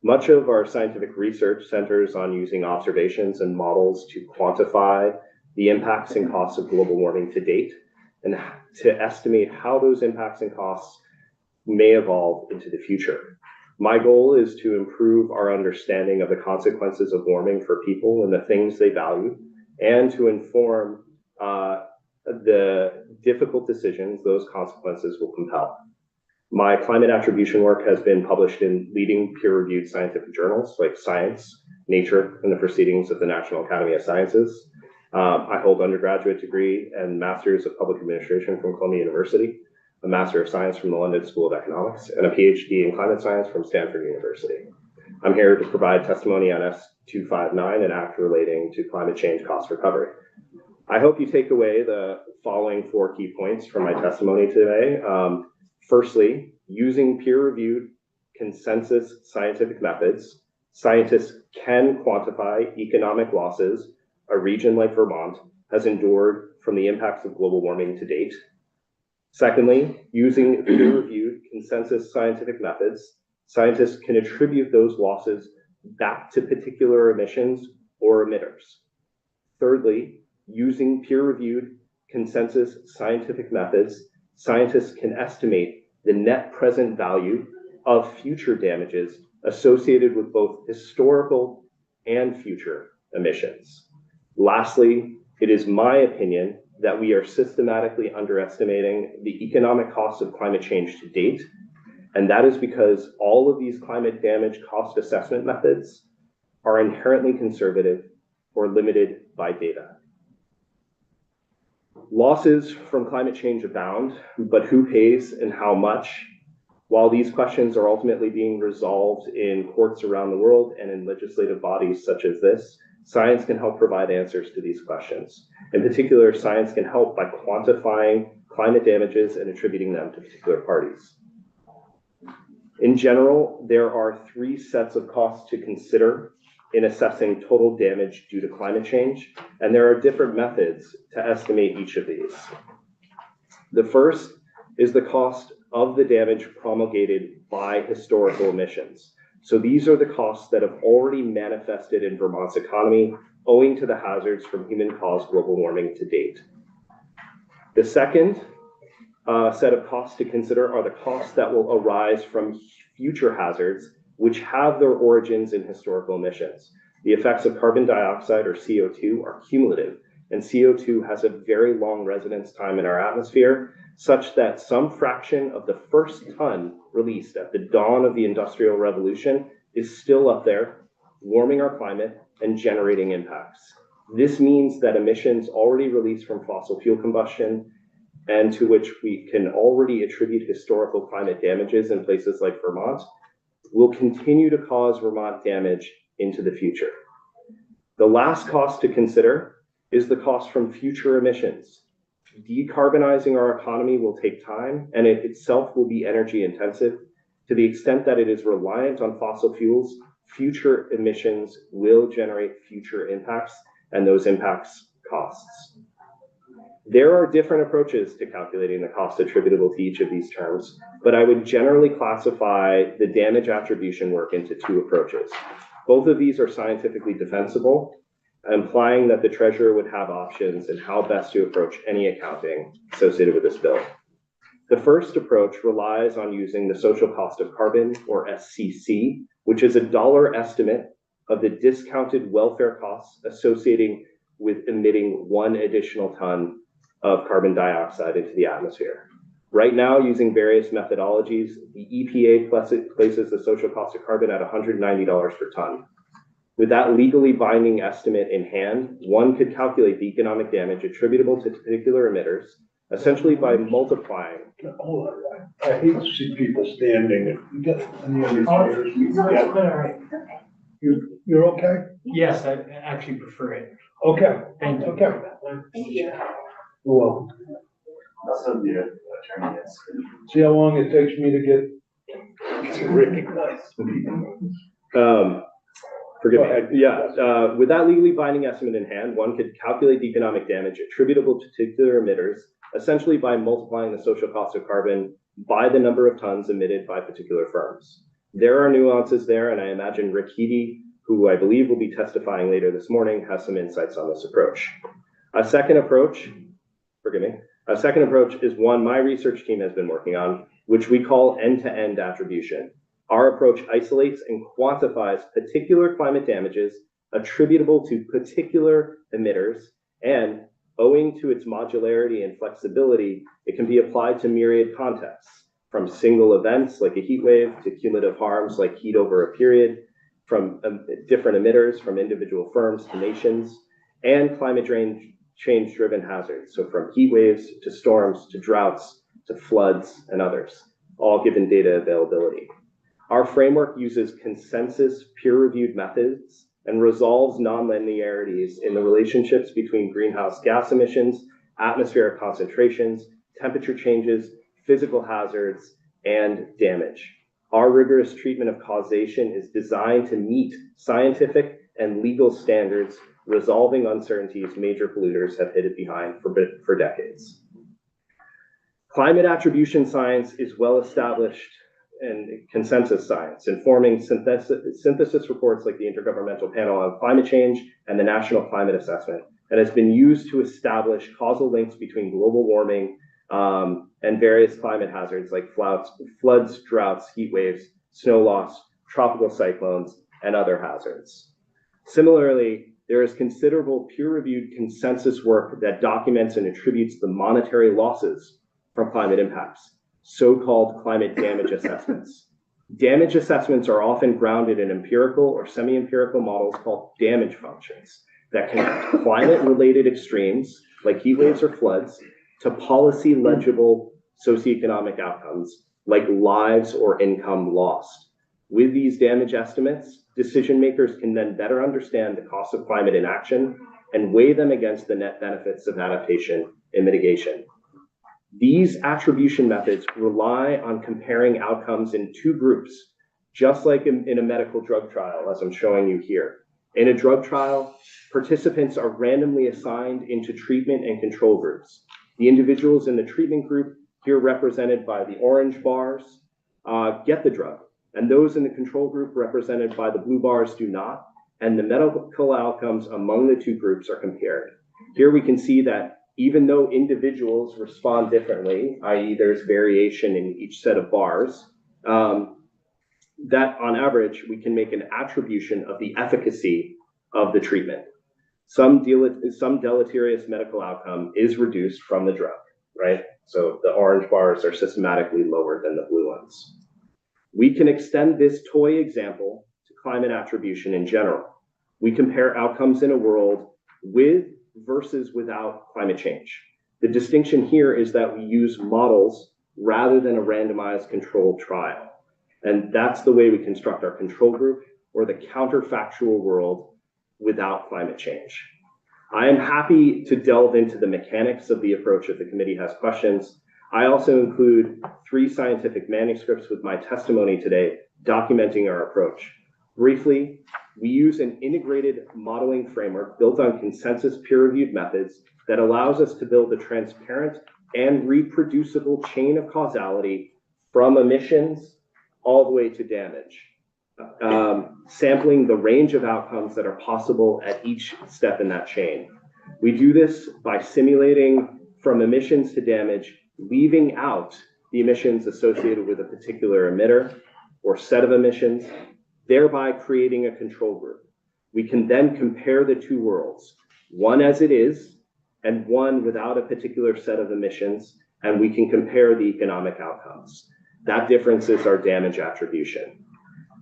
Much of our scientific research centers on using observations and models to quantify the impacts and costs of global warming to date, and to estimate how those impacts and costs may evolve into the future. My goal is to improve our understanding of the consequences of warming for people and the things they value, and to inform the difficult decisions those consequences will compel. My climate attribution work has been published in leading peer-reviewed scientific journals like Science, Nature, and the Proceedings of the National Academy of Sciences. I hold undergraduate degree and Master's of Public Administration from Columbia University, a Master of Science from the London School of Economics, and a PhD in Climate Science from Stanford University. I'm here to provide testimony on S259, an act relating to climate change cost recovery. I hope you take away the following 4 key points from my testimony today. Firstly, using peer-reviewed consensus scientific methods, scientists can quantify economic losses a region like Vermont has endured from the impacts of global warming to date. Secondly, using peer-reviewed consensus scientific methods, scientists can attribute those losses back to particular emissions or emitters. Thirdly, using peer-reviewed consensus scientific methods, scientists can estimate the net present value of future damages associated with both historical and future emissions. Lastly, it is my opinion that we are systematically underestimating the economic costs of climate change to date, and that is because all of these climate damage cost assessment methods are inherently conservative or limited by data. Losses from climate change abound, but who pays and how much? While these questions are ultimately being resolved in courts around the world and in legislative bodies such as this, science can help provide answers to these questions. In particular, science can help by quantifying climate damages and attributing them to particular parties. In general, there are 3 sets of costs to consider in assessing total damage due to climate change, and there are different methods to estimate each of these. The first is the cost of the damage promulgated by historical emissions. So these are the costs that have already manifested in Vermont's economy owing to the hazards from human-caused global warming to date. The second set of costs to consider are the costs that will arise from future hazards which have their origins in historical emissions. The effects of carbon dioxide, or CO2, are cumulative, and CO2 has a very long residence time in our atmosphere, such that some fraction of the first ton released at the dawn of the Industrial Revolution is still up there, warming our climate and generating impacts. This means that emissions already released from fossil fuel combustion, and to which we can already attribute historical climate damages in places like Vermont, will continue to cause Vermont damage into the future. The last cost to consider is the cost from future emissions. Decarbonizing our economy will take time, and it itself will be energy intensive. To the extent that it is reliant on fossil fuels, future emissions will generate future impacts, and those impacts costs. There are different approaches to calculating the cost attributable to each of these terms, but I would generally classify the damage attribution work into two approaches. Both of these are scientifically defensible, implying that the treasurer would have options in how best to approach any accounting associated with this bill. The first approach relies on using the social cost of carbon, or SCC, which is a dollar estimate of the discounted welfare costs associating with emitting 1 additional ton of carbon dioxide into the atmosphere. Right now, using various methodologies, the EPA places the social cost of carbon at $190 per ton. With that legally binding estimate in hand, one could calculate the economic damage attributable to particular emitters, essentially by multiplying. Hold on, I hate to see people standing. You got any other chairs? You're okay? Yes, I actually prefer it. Okay. Thank you. Okay. You're welcome. That's what the attorney is. See how long it takes me to get recognized? Forgive Go me. ahead. Yeah, with that legally binding estimate in hand, one could calculate the economic damage attributable to particular emitters, essentially by multiplying the social cost of carbon by the number of tons emitted by particular firms. There are nuances there, and I imagine Rick Heedy, who I believe will be testifying later this morning, has some insights on this approach. A second approach is one my research team has been working on, which we call end-to-end attribution. Our approach isolates and quantifies particular climate damages attributable to particular emitters, and owing to its modularity and flexibility, it can be applied to myriad contexts, from single events like a heat wave to cumulative harms like heat over a period, from different emitters, from individual firms to nations, and climate change-driven hazards, so from heat waves to storms to droughts to floods and others, all given data availability. Our framework uses consensus peer-reviewed methods and resolves nonlinearities in the relationships between greenhouse gas emissions, atmospheric concentrations, temperature changes, physical hazards, and damage. Our rigorous treatment of causation is designed to meet scientific and legal standards, resolving uncertainties major polluters have hidden behind for decades. Climate attribution science is well established and consensus science, informing synthesis reports like the Intergovernmental Panel on Climate Change and the National Climate Assessment, and has been used to establish causal links between global warming and various climate hazards like floods, droughts, heat waves, snow loss, tropical cyclones, and other hazards. Similarly, there is considerable peer-reviewed consensus work that documents and attributes the monetary losses from climate impacts, so-called climate damage assessments. Damage assessments are often grounded in empirical or semi-empirical models called damage functions that connect climate-related extremes, like heat waves or floods, to policy-legible socioeconomic outcomes, like lives or income lost. With these damage estimates, decision makers can then better understand the cost of climate inaction and weigh them against the net benefits of adaptation and mitigation. These attribution methods rely on comparing outcomes in two groups, just like in a medical drug trial, as I'm showing you here. In a drug trial, participants are randomly assigned into treatment and control groups. The individuals in the treatment group, here represented by the orange bars, get the drug, and those in the control group represented by the blue bars do not, and the medical outcomes among the two groups are compared. Here we can see that even though individuals respond differently, i.e. there's variation in each set of bars, that on average, we can make an attribution of the efficacy of the treatment. Some deleterious medical outcome is reduced from the drug, right? So the orange bars are systematically lower than the blue ones. We can extend this toy example to climate attribution in general. We compare outcomes in a world with versus without climate change. The distinction here is that we use models rather than a randomized controlled trial. And that's the way we construct our control group, or the counterfactual world without climate change. I am happy to delve into the mechanics of the approach if the committee has questions. I also include 3 scientific manuscripts with my testimony today documenting our approach. Briefly, we use an integrated modeling framework built on consensus peer-reviewed methods that allows us to build a transparent and reproducible chain of causality from emissions all the way to damage, sampling the range of outcomes that are possible at each step in that chain. We do this by simulating from emissions to damage, leaving out the emissions associated with a particular emitter or set of emissions, thereby creating a control group. We can then compare the two worlds, one as it is and one without a particular set of emissions, and we can compare the economic outcomes. That difference is our damage attribution.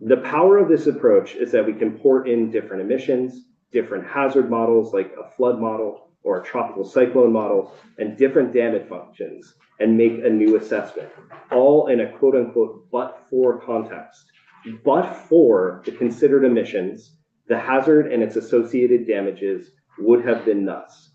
The power of this approach is that we can port in different emissions, different hazard models like a flood model or a tropical cyclone model, and different damage functions, and make a new assessment, all in a quote unquote but-for context. But for the considered emissions, the hazard and its associated damages would have been thus.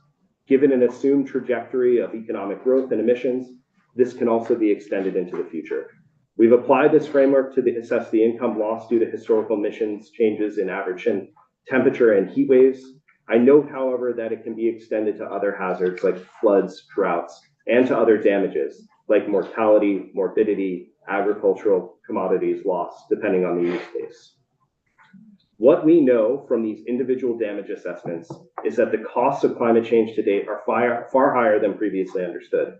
Given an assumed trajectory of economic growth and emissions, this can also be extended into the future. We've applied this framework to assess the income loss due to historical emissions changes in average temperature and heat waves. I note, however, that it can be extended to other hazards like floods, droughts, and to other damages like mortality, morbidity, agricultural commodities loss, depending on the use case. What we know from these individual damage assessments is that the costs of climate change to date are far higher than previously understood.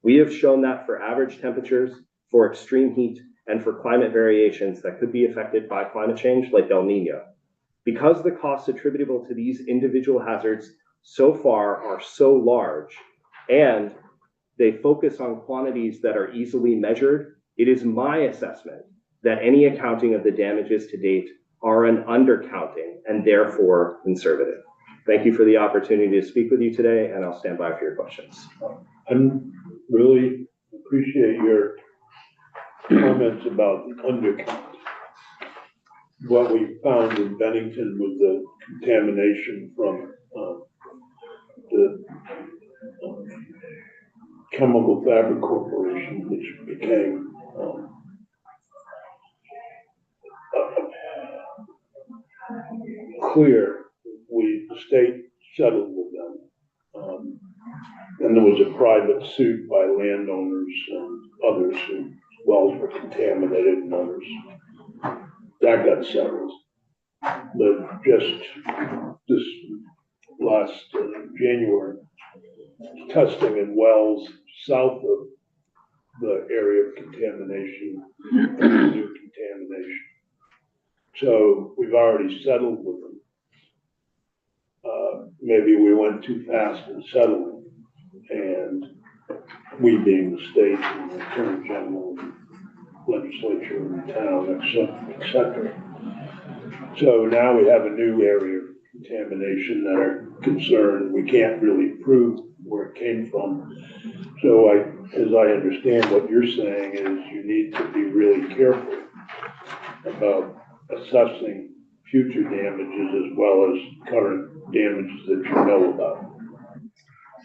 We have shown that for average temperatures, for extreme heat, and for climate variations that could be affected by climate change, like El Nino. Because the costs attributable to these individual hazards so far are so large, and they focus on quantities that are easily measured, it is my assessment that any accounting of the damages to date are an undercounting and therefore conservative. Thank you for the opportunity to speak with you today, and I'll stand by for your questions. I really appreciate your comments about the undercount. What we found in Bennington was the contamination from the Chemical Fabric Corporation, which became clear. The state settled with them. And there was a private suit by landowners and others whose wells were contaminated and others. That got settled. But just this last January, testing in wells south of the area of contamination, new contamination. So we've already settled with them. Maybe we went too fast in settling, and we being the state and the attorney general, and legislature in the town, et cetera. So now we have a new area of contamination that are concerned. We can't really prove where it came from. So as I understand what you're saying is you need to be really careful about assessing future damages as well as current damages that you know about.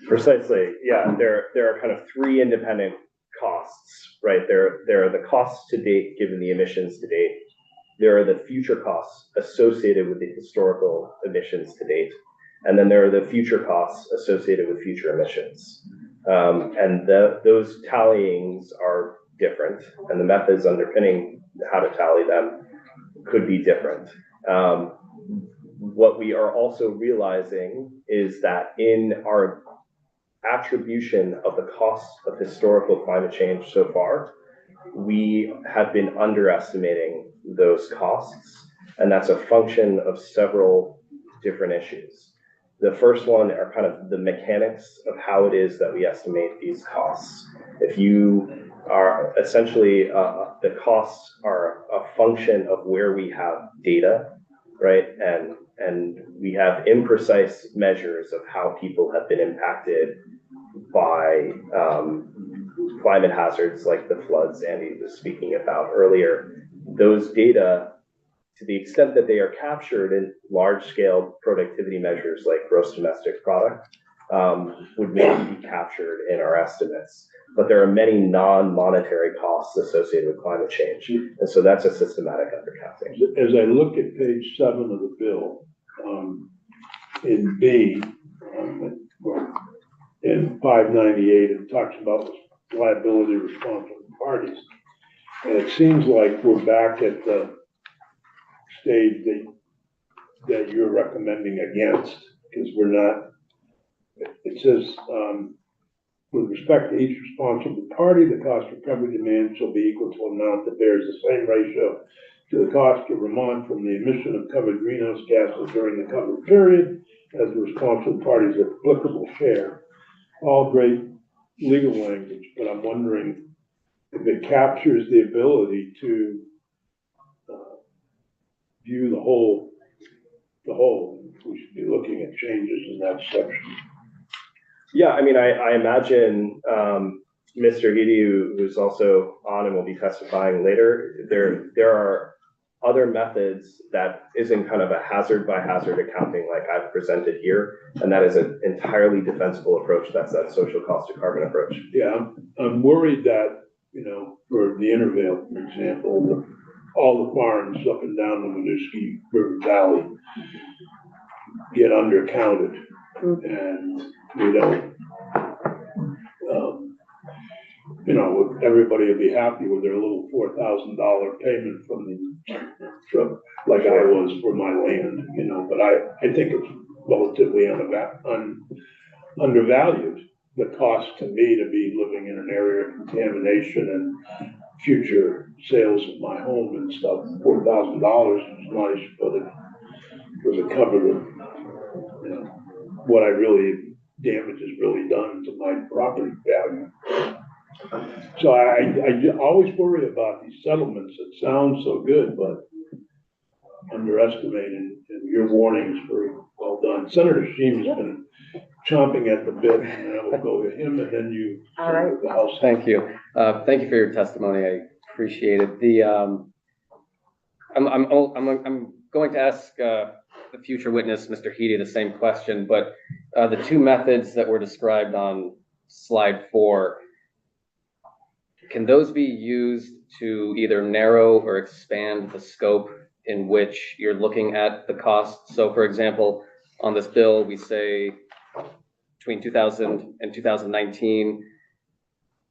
Precisely, yeah. There are kind of 3 independent costs, right? There are the costs to date given the emissions to date. There are the future costs associated with the historical emissions to date. And then there are the future costs associated with future emissions. And those tallyings are different, and the methods underpinning how to tally them could be different. what we are also realizing is that in our attribution of the costs of historical climate change so far, we have been underestimating those costs, and that's a function of several different issues. The first one are kind of the mechanics of how it is that we estimate these costs. If you are essentially, the costs are a function of where we have data, right? And we have imprecise measures of how people have been impacted by climate hazards like the floods Andy was speaking about earlier. Those data, to the extent that they are captured in large-scale productivity measures like gross domestic product, would maybe be captured in our estimates. But there are many non-monetary costs associated with climate change. And so that's a systematic undercounting. As I look at page 7 of the bill, in B, in 598, it talks about liability responsible parties. And it seems like we're back at the stage that you're recommending against, because we're not, it says, with respect to each responsible party, the cost recovery demand shall be equal to an amount that bears the same ratio to the cost of Vermont from the emission of covered greenhouse gases during the covered period as the responsible party's applicable share. All great legal language, but I'm wondering if it captures the ability to view the whole, we should be looking at changes in that section. Yeah, I mean, I imagine Mr. Hidi, who's also on and will be testifying later, there are other methods that isn't kind of a hazard by hazard accounting like I've presented here, and that is an entirely defensible approach. That's that social cost of carbon approach. Yeah, I'm worried that, for the Intervale, for example, all the farms up and down the Winooski River Valley get undercounted, and we don't, everybody will be happy with their little $4,000 payment from like I was for my land, but I think it's relatively undervalued. The cost to me to be living in an area of contamination and future sales of my home and stuff, $4,000 is nice, but it doesn't cover the, what damage is really done to my property value. So I always worry about these settlements that sound so good, but underestimating, and your warning is very well done. Senator Sheehan has been chomping at the bit, and I will go with him, and then you. All right. The House. Thank you. Thank you for your testimony. I appreciate it. I'm going to ask the future witness, Mr. Hidi, the same question, but the two methods that were described on slide 4, can those be used to either narrow or expand the scope in which you're looking at the cost? So for example, on this bill, we say between 2000 and 2019,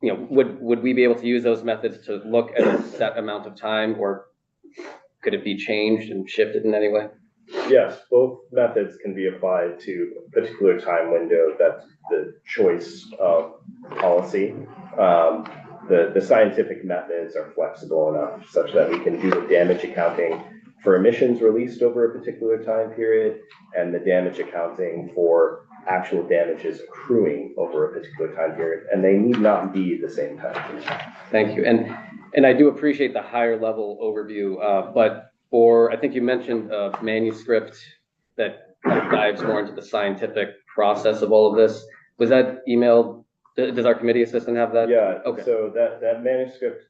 would we be able to use those methods to look at a set amount of time, or could it be changed and shifted in any way? Yes, both methods can be applied to a particular time window. That's the choice of policy. The scientific methods are flexible enough such that we can do the damage accounting for emissions released over a particular time period and the damage accounting for actual damages accruing over a particular time period, and they need not be the same time period. Thank you. And I do appreciate the higher level overview, but I think you mentioned a manuscript that kind of dives more into the scientific process of all of this. Was that emailed? Does our committee assistant have that? Yeah, okay. So that manuscript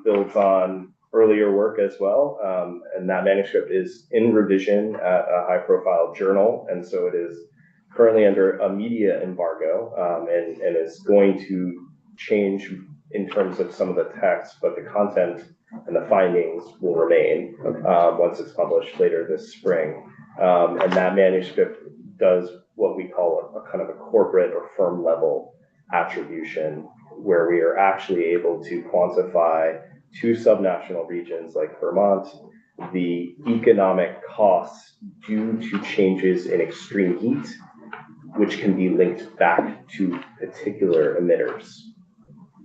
builds on earlier work as well, and that manuscript is in revision at a high-profile journal, and so it is currently under a media embargo, and is going to change in terms of some of the text, but the content and the findings will remain once it's published later this spring. And that manuscript does what we call a kind of a corporate or firm level attribution, where we are actually able to quantify 2 subnational regions like Vermont the economic costs due to changes in extreme heat, which can be linked back to particular emitters.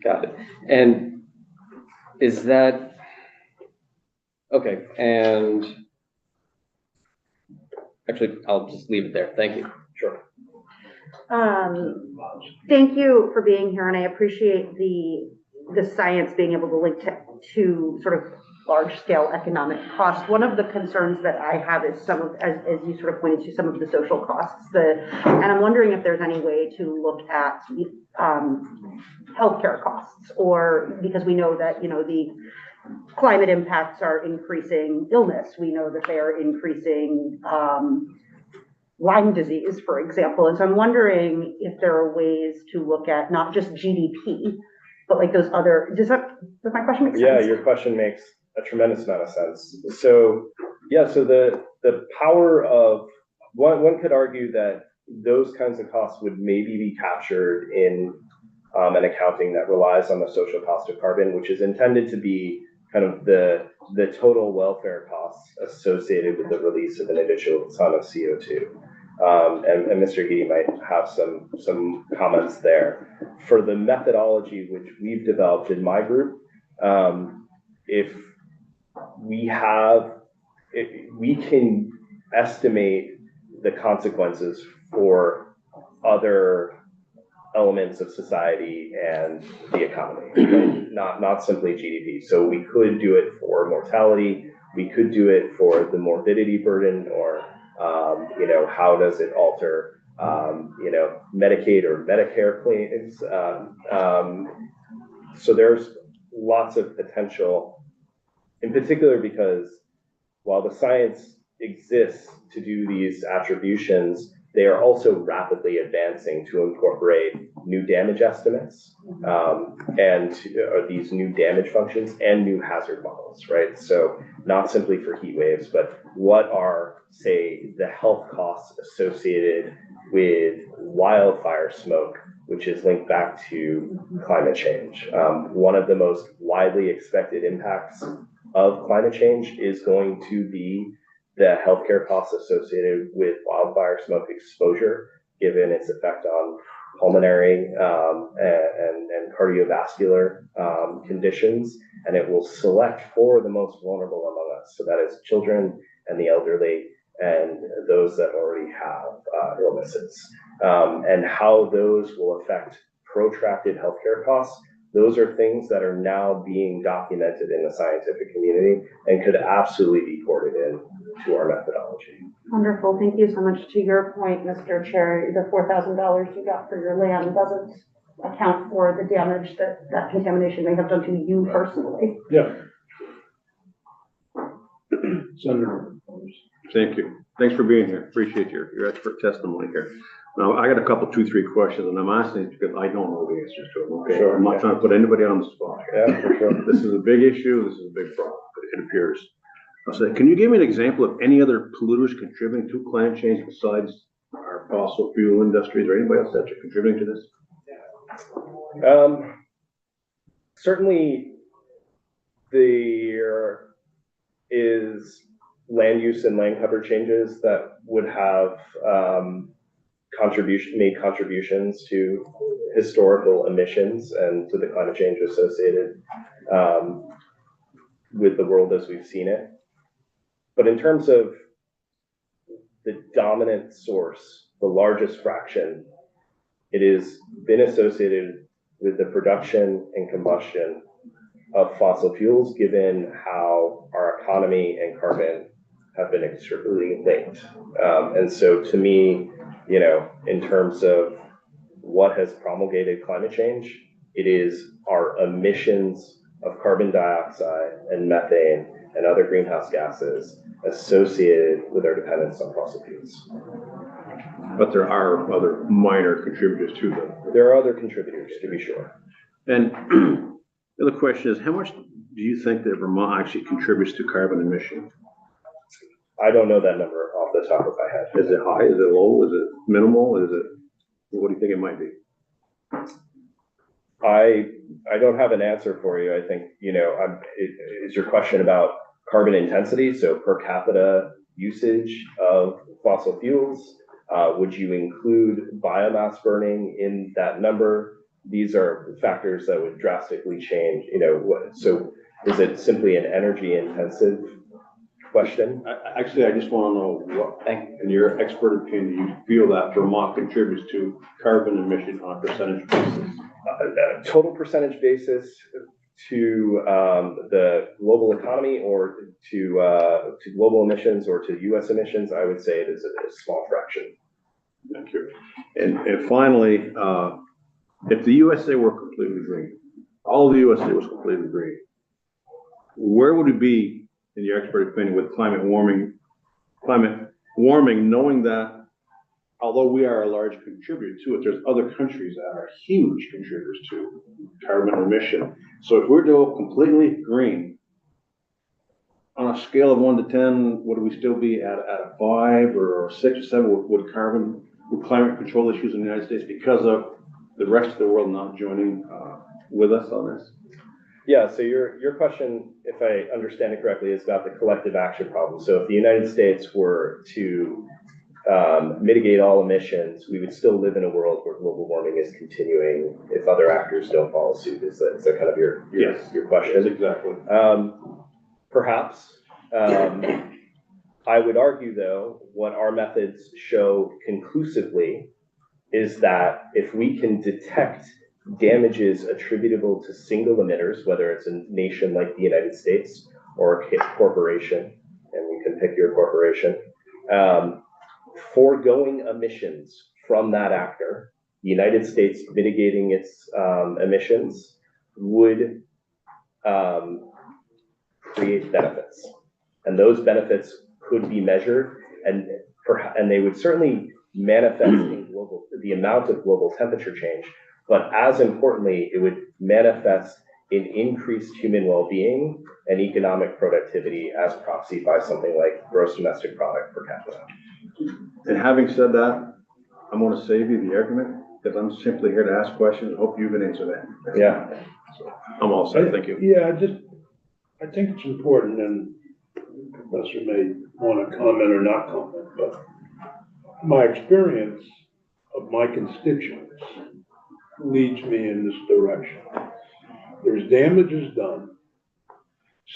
Got it. And is that, okay, and actually, I'll just leave it there. Thank you. Sure. Thank you for being here, and I appreciate the science being able to link to sort of large-scale economic costs. One of the concerns that I have is some of, as you sort of pointed to, some of the social costs. And I'm wondering if there's any way to look at healthcare costs, or because we know that, you know, the climate impacts are increasing illness. We know that they are increasing Lyme disease, for example. And so I'm wondering if there are ways to look at not just GDP, but like those other, does my question make sense? Yeah, your question makes a tremendous amount of sense. So yeah, so the power of, one could argue that those kinds of costs would maybe be captured in an accounting that relies on the social cost of carbon, which is intended to be kind of the total welfare costs associated with the release of an additional ton of CO2. And Mr. Heedy might have some comments there. For the methodology which we've developed in my group, if we can estimate the consequences for other elements of society and the economy, right? Not simply GDP. So we could do it for mortality, we could do it for the morbidity burden, or you know, how does it alter you know, Medicaid or Medicare claims. So there's lots of potential, in particular because while the science exists to do these attributions, they are also rapidly advancing to incorporate new damage estimates and these new damage functions and new hazard models, right? So not simply for heat waves, but what are, say, the health costs associated with wildfire smoke, which is linked back to climate change. One of the most widely expected impacts of climate change is going to be the healthcare costs associated with wildfire smoke exposure, given its effect on pulmonary and cardiovascular conditions, and it will select for the most vulnerable among us. So that is children and the elderly and those that already have illnesses. And how those will affect protracted healthcare costs, those are things that are now being documented in the scientific community and could absolutely be ported in to our methodology. Wonderful. Thank you so much. To your point, Mr. Chair, the $4,000 you got for your land doesn't account for the damage that contamination may have done to you personally. Yeah. Senator. Thank you. Thanks for being here. Appreciate your expert testimony here. Now, I got a couple, 2-3 questions, and I'm asking because I don't know the answers to them, okay? Sure, I'm not trying to put anybody on the spot here. Yeah, for sure. This is a big issue, this is a big problem, it appears. I'll say, can you give me an example of any other polluters contributing to climate change besides our fossil fuel industries, or anybody else that's contributing to this? Certainly, there is land use and land cover changes that would have made contributions to historical emissions and to the climate change associated with the world as we've seen it. But in terms of the dominant source, the largest fraction, it has been associated with the production and combustion of fossil fuels, given how our economy and carbon have been extremely linked. And so to me, you know, in terms of what has promulgated climate change, it is our emissions of carbon dioxide and methane and other greenhouse gases associated with our dependence on fossil fuels. But there are other minor contributors to them. There are other contributors, to be sure. And the other question is, how much do you think that Vermont actually contributes to carbon emission? I don't know that number off the top of my head. Is it high? Is it low? Is it minimal? Is it, what do you think it might be? I don't have an answer for you. I think, you know, is your question about carbon intensity, so per capita usage of fossil fuels? Would you include biomass burning in that number? These are factors that would drastically change, so is it simply an energy intensive question? Actually, I just want to know what, in your expert opinion, you feel that Vermont contributes to carbon emission on a percentage basis? Total percentage basis to the global economy, or to global emissions, or to US emissions, I would say it is a small fraction. Thank you. And finally, if the USA were completely green, all of the USA was completely green, where would it be, in your expert opinion, with climate warming, knowing that although we are a large contributor to it, there's other countries that are huge contributors to carbon emission. So if we're to completely green, on a scale of 1 to 10, would we still be at a 5 or 6 or 7? Would climate control issues in the United States, because of the rest of the world not joining with us on this? Yeah, so your question, if I understand it correctly, is about the collective action problem. So if the United States were to mitigate all emissions, we would still live in a world where global warming is continuing if other actors don't follow suit. Is that kind of your question? Yes, exactly. Perhaps. I would argue, though, what our methods show conclusively is that if we can detect damages attributable to single emitters, whether it's a nation like the United States or a corporation, and we can pick your corporation, foregoing emissions from that actor, the United States mitigating its emissions would create benefits. And those benefits could be measured, and they would certainly manifest in the amount of global temperature change, but as importantly, it would manifest in increased human well-being and economic productivity, as proxied by something like gross domestic product per capita. And having said that, I'm going to save you the argument, because I'm simply here to ask questions. I hope you can answer that. Yeah. So I'm all set. Thank you. Yeah, I think it's important, and the professor may want to comment or not comment, but my experience of my constituents leads me in this direction. There's damages done.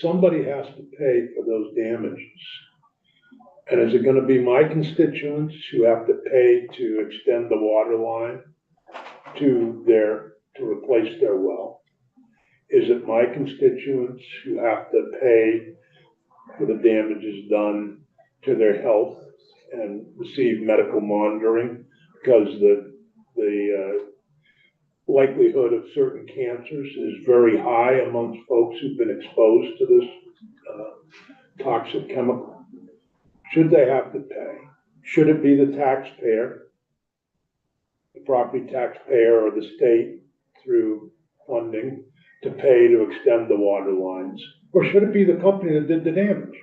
Somebody has to pay for those damages. And is it going to be my constituents who have to pay to extend the water line to replace their well? Is it my constituents who have to pay for the damages done to their health and receive medical monitoring because the likelihood of certain cancers is very high amongst folks who've been exposed to this toxic chemical? Should they have to pay? Should it be the taxpayer, the property taxpayer, or the state through funding to pay to extend the water lines? Or should it be the company that did the damage?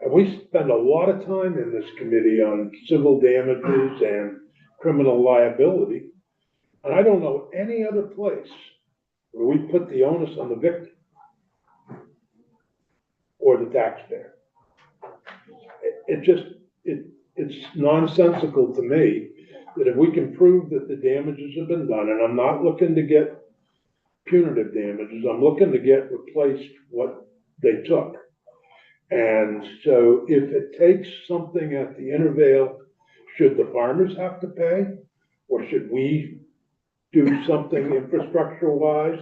And we spend a lot of time in this committee on civil damages and criminal liability. And I don't know any other place where we put the onus on the victim or the taxpayer. It's nonsensical to me that if we can prove that the damages have been done, and I'm not looking to get punitive damages, I'm looking to get replaced what they took. And so if it takes something at the Intervale, should the farmers have to pay? Or should we do something infrastructure-wise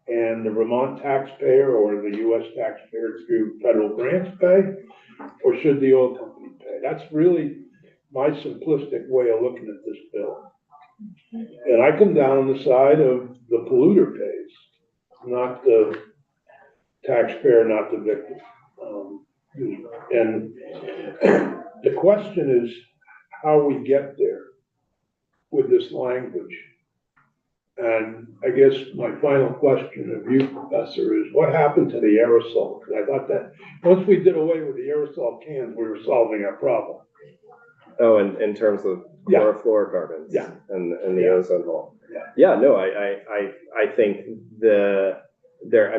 and the Vermont taxpayer or the US taxpayer through federal grants pay? Or should the oil company pay? That's really my simplistic way of looking at this bill. And I come down on the side of the polluter pays, not the taxpayer, not the victim. And the question is how we get there with this language. And I guess my final question of you, Professor, is what happened to the aerosol? Because I thought that once we did away with the aerosol cans, we were solving our problem. Oh, in terms of chlorofluorocarbons, and the ozone hole. Yeah, no, I think there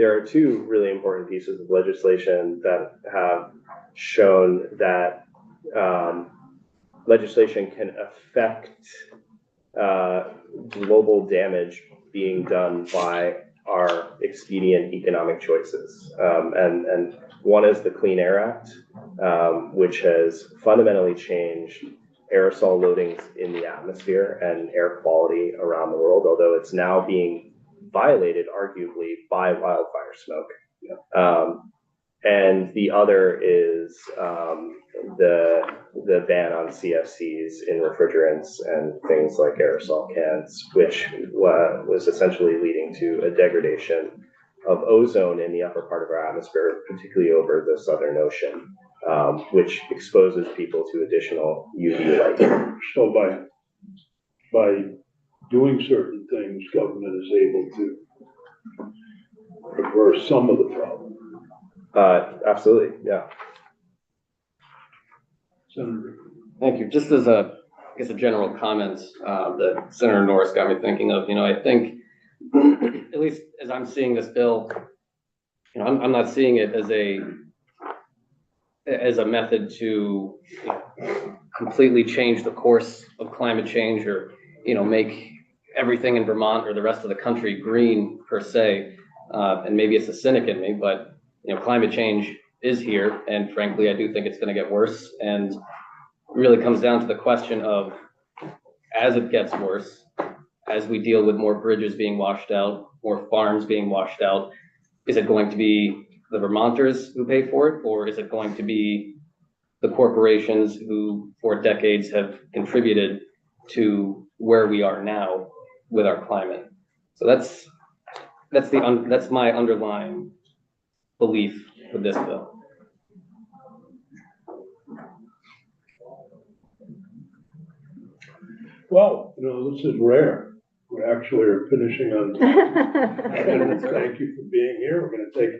are two really important pieces of legislation that have shown that legislation can affect global damage being done by our expedient economic choices. And one is the Clean Air Act, which has fundamentally changed aerosol loadings in the atmosphere and air quality around the world, although it's now being violated arguably by wildfire smoke. And the other is the ban on CFCs in refrigerants and things like aerosol cans, which was essentially leading to a degradation of ozone in the upper part of our atmosphere, particularly over the Southern Ocean, which exposes people to additional UV light. So by doing certain things, government is able to reverse some of the problem. Absolutely, yeah. Senator. Thank you. Just as I guess a general comment that Senator Norris got me thinking of, I think, at least as I'm seeing this bill, I'm not seeing it as a method to completely change the course of climate change or, make everything in Vermont or the rest of the country green per se. And maybe it's a cynic in me, but, climate change is here. And frankly, I do think it's going to get worse. And it really comes down to the question of, as it gets worse, as we deal with more bridges being washed out, more farms being washed out, is it going to be the Vermonters who pay for it? Or is it going to be the corporations who for decades have contributed to where we are now with our climate? So that's my underlying belief with this bill. Well, this is rare. We actually are finishing on. Thank you for being here. We're going to take a